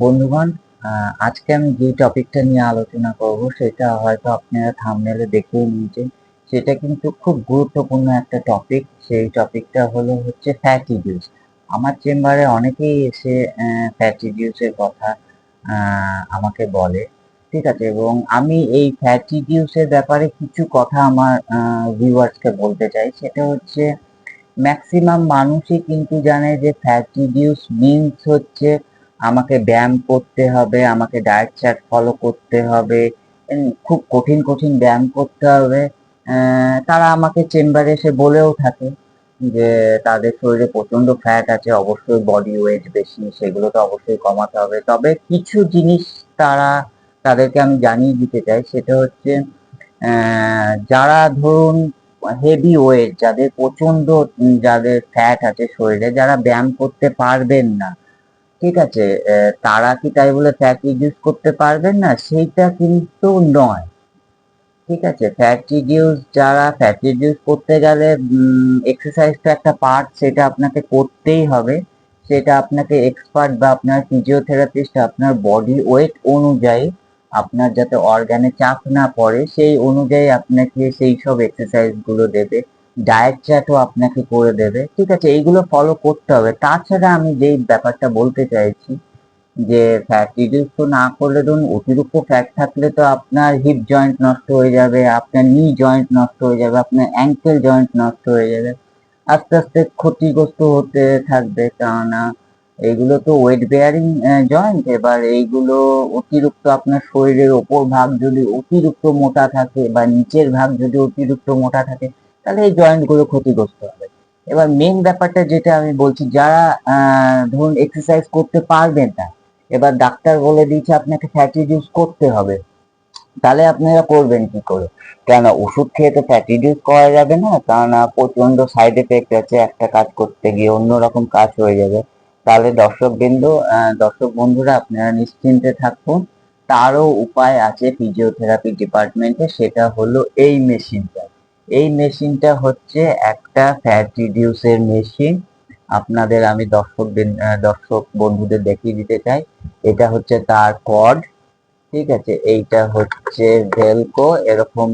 বন্ধুগণ, আজকে আমি যে টপিকটা নিয়ে আলোচনা করব সেটা হয়তো আপনারা থাম্বনেলে দেখেই নিয়েছেন। সেটা কিন্তু খুব গুরুত্বপূর্ণ একটা টপিক। সেই টপিকটা হচ্ছে ফ্যাট রিডিউস। আমার চেম্বারে অনেকেই এসে ফ্যাট রিডিউসের কথা আমাকে বলে। ঠিক আছে? এবং আমি এই ফ্যাট রিডিউসের ব্যাপারে কিছু কথা আমার ভিউয়ার্সকে বলতে চাই। সেটা হচ্ছে ম্যাক্সিমাম মানুষই কিন্তু জানে যে ফ্যাট রিডিউস মিনস হচ্ছে আমাকে ব্যায়াম করতে হবে, আমাকে ডায়েট চার্ট ফলো করতে হবে, খুব কঠিন কঠিন ব্যায়াম করতে হবে। তারা আমাকে চেম্বারে এসে বলেও থাকে যে তাদের শরীরে প্রচন্ড ফ্যাট আছে, অবশ্যই বডি ওয়েট বেশি, সেগুলো তো অবশ্যই কমাতে হবে। তবে কিছু জিনিস তাদেরকে আমি জানিয়ে দিতে চাই। সেটা হচ্ছে যারা ধরুন হেভি ওয়েট, যাদের ফ্যাট আছে শরীরে, যারা ব্যায়াম করতে পারবেন না, ঠিক আছে, তারা কি তাই বলে ফ্যাট রিডিউস করতে পারবেন না? সেইটা কিন্তু নয়। ঠিক আছে? ফ্যাট রিডিউস করতে গেলে এক্সারসাইজ তো একটা পার্ট, সেটা আপনাকে করতেই হবে। সেটা আপনাকে এক্সপার্ট বা আপনার ফিজিওথেরাপিস্ট আপনার বডি ওয়েট অনুযায়ী, আপনার যাতে অর্গানে চাপ না পড়ে সেই অনুযায়ী আপনাকে সেই সব এক্সারসাইজ গুলো দেবে। ডায়েট চার্টও আপনাকে করে দেবে। ঠিক আছে? এইগুলো ফলো করতে হবে। তাছাড়া আমি যেই ব্যাপারটা বলতে চাইছি যে ফ্যাট রিডিউস তো না করলে, ধরুন অতিরিক্ত ফ্যাট থাকলে তো আপনার হিপ জয়েন্ট নষ্ট হয়ে যাবে, আপনার নি জয়েন্ট নষ্ট হয়ে যাবে, আপনার অ্যাঙ্কেল জয়েন্ট নষ্ট হয়ে যাবে, আস্তে আস্তে ক্ষতিগ্রস্ত হতে থাকবে। কেননা এইগুলো তো ওয়েট বেয়ারিং জয়েন্ট। এবার এইগুলো অতিরিক্ত আপনার শরীরের ওপর ভাগ যদি অতিরিক্ত মোটা থাকে বা নিচের ভাগ যদি অতিরিক্ত মোটা থাকে, তাহলে এই জয়েন্ট গুলো ক্ষতিগ্রস্ত হবে। এবার মেন ব্যাপারটা যেটা আমি বলছি, যারা ধরুন এক্সারসাইজ করতে পারবেন না, এবার ডাক্তার বলে দিয়েছে আপনাকে ফ্যাট রিডিউস করতে হবে, তাহলে আপনারা করবেন কি করে? কেন ওষুধ খেয়ে তো ফ্যাট রিডিউস করা যাবে না, কারণ প্রচন্ড সাইড এফেক্ট আছে, একটা কাজ করতে গিয়ে অন্যরকম কাজ হয়ে যাবে। তাহলে দর্শক বন্ধুরা, আপনারা নিশ্চিন্তে থাকুন। তারও উপায় আছে ফিজিওথেরাপি ডিপার্টমেন্টে, সেটা হলো এই মেশিনটা। এই মেশিনটা হচ্ছে একটা ফ্যাট রিডিউসের মেশিন। আপনাদের আমি দর্শক বন্ধুদের দেখিয়ে দিতে চাই। এটা হচ্ছে তার কর্ড। ঠিক আছে? এইটা হচ্ছে ভেলকো, এরকম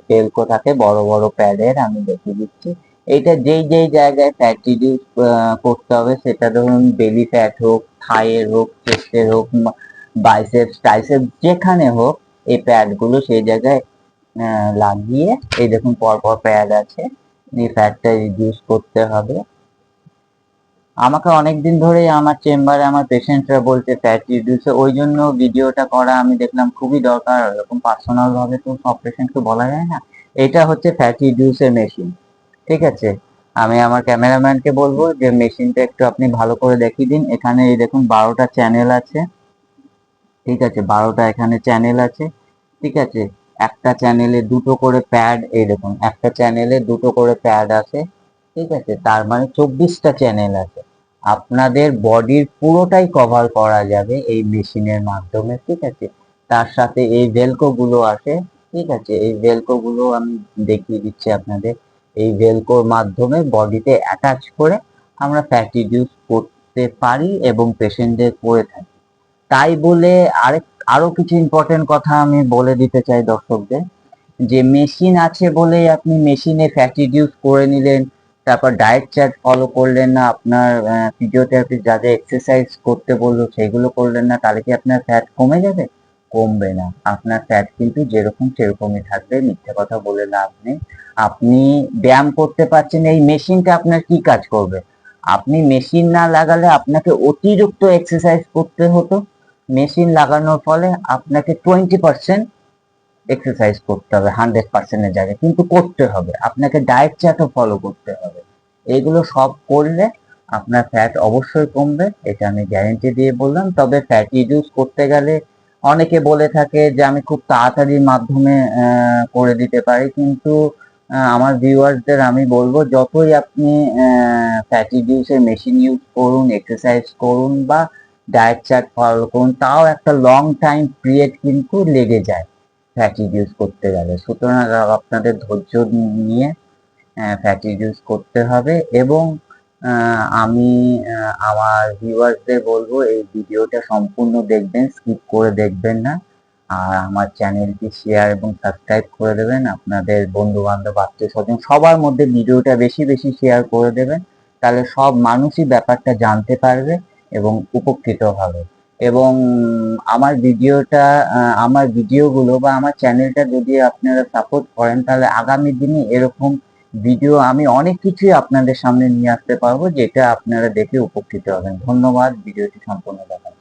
ভেলকো থাকে বড় বড় প্যাডের, আমি দেখিয়ে দিচ্ছি। এইটা যেই যেই জায়গায় ফ্যাট রিডিউস করতে হবে, সেটা ধরুন বেলি ফ্যাট হোক, থাইয়ের হোক, চেস্টের হোক, বাইসেপস ট্রাইসেপস, যেখানে হোক, এই প্যাড গুলো সেই জায়গায় লাগিয়ে, এই দেখুন পরপর প্যাড আছে, এই ফ্যাটটা রিডিউস করতে হবে। আমাকে অনেকদিন ধরেই আমার চেম্বারে আমার পেশেন্টরা বলছে ফ্যাট রিডিউসে, ওই জন্য ভিডিওটা করা আমি দেখলাম খুবই দরকার। এরকম পার্সোনাল ভাবে তো সব পেশেন্টকে বলা যায় না। এটা হচ্ছে ফ্যাট রিডিউসের মেশিন। ঠিক আছে? আমি আমার ক্যামেরাম্যানকে বলবো যে মেশিনটা একটু আপনি ভালো করে দেখিয়ে দিন। এখানে এই দেখুন 12টা চ্যানেল আছে। ঠিক আছে? 12টা এখানে চ্যানেল আছে। ঠিক আছে? একটা চ্যানেলে দুটো করে প্যাড, এই দেখুন একটা চ্যানেলে দুটো করে প্যাড আছে। ঠিক আছে? তার মানে 24টা চ্যানেল আছে। আপনাদের বডির পুরোটাই কভার করা যাবে এই মেশিনের মাধ্যমে। ঠিক আছে? তার সাথে এই ভেলকো গুলো আছে। ঠিক আছে? এই ভেলকো গুলো আমি দেখিয়ে দিচ্ছি আপনাদের। এই ভেলকোর মাধ্যমে বডিতে অ্যাটাচ করে আমরা ফ্যাট রিডিউস করতে পারি এবং পেশেন্টদের করে থাকি। তাই বলে আরো কিছু ইম্পর্টেন্ট কথা আমি বলে দিতে চাই দর্শকদের, যে মেশিন আছে বলেই আপনি মেশিনে ফ্যাট রিডিউস করে নিলেন, তারপর ডায়েট চার্ট ফলো করলেন না, আপনার ফিজিওথেরাপি যা যা এক্সারসাইজ করতে বললো সেগুলো করলেন না, তাহলে কি আপনার ফ্যাট কমে যাবে? কমবে না। আপনার ফ্যাট কিন্তু যেরকম সেরকমই থাকবে। মিথ্যে কথা বলে লাভ নেই। আপনি ব্যায়াম করতে পারছেন, এই মেশিনটা আপনার কি কাজ করবে? আপনি মেশিন না লাগালে আপনাকে অতিরিক্ত এক্সারসাইজ করতে হতো। মেশিন লাগানোর ফলে আপনাকে 20% এক্সারসাইজ করতে হবে 100%-এর জায়গায়, কিন্তু করতে হবে। আপনাকে ডায়েট চার্টও ফলো করতে হবে। এগুলো সব করলে আপনার ফ্যাট অবশ্যই কমবে, এটা আমি গ্যারেন্টি দিয়ে বললাম। তবে ফ্যাট রিডিউস করতে গেলে অনেকে বলে থাকে যে আমি খুব তাড়াতাড়ির মাধ্যমে করে দিতে পারি, কিন্তু আমার ভিউয়ার্সদের আমি বলবো, যতই আপনি ফ্যাট রিডিউসের মেশিন ইউজ করুন, এক্সারসাইজ করুন বা ডায়েট চার্ট ফলো করুন, তাও একটা লং টাইম পিরিয়ড কিন্তু লেগে যায় ফ্যাট রিডিউস করতে গেলে। সুতরাং আপনাদের ধৈর্য নিয়ে ফ্যাট রিডিউস করতে হবে। এবং আমি আমার ভিউয়ার্সদের বলবো এই ভিডিওটা সম্পূর্ণ দেখবেন, স্কিপ করে দেখবেন না। আর আমার চ্যানেলটি শেয়ার এবং সাবস্ক্রাইব করে দেবেন। আপনাদের বন্ধু-বান্ধব, আত্মীয়স্বজন সবার মধ্যে ভিডিওটা বেশি, বেশি শেয়ার করে দেবেন। তাহলে সব মানুষই ব্যাপারটা জানতে পারবে এবং উপকৃত হবে। এবং আমার ভিডিওগুলো বা আমার চ্যানেলটা যদি আপনারা সাপোর্ট করেন, তাহলে আগামী দিনে এরকম ভিডিও আমি অনেক কিছুই আপনাদের সামনে নিয়ে আসতে পারবো, যেটা আপনারা দেখে উপকৃত হবেন। ধন্যবাদ ভিডিওটি সম্পূর্ণ দেখার জন্য।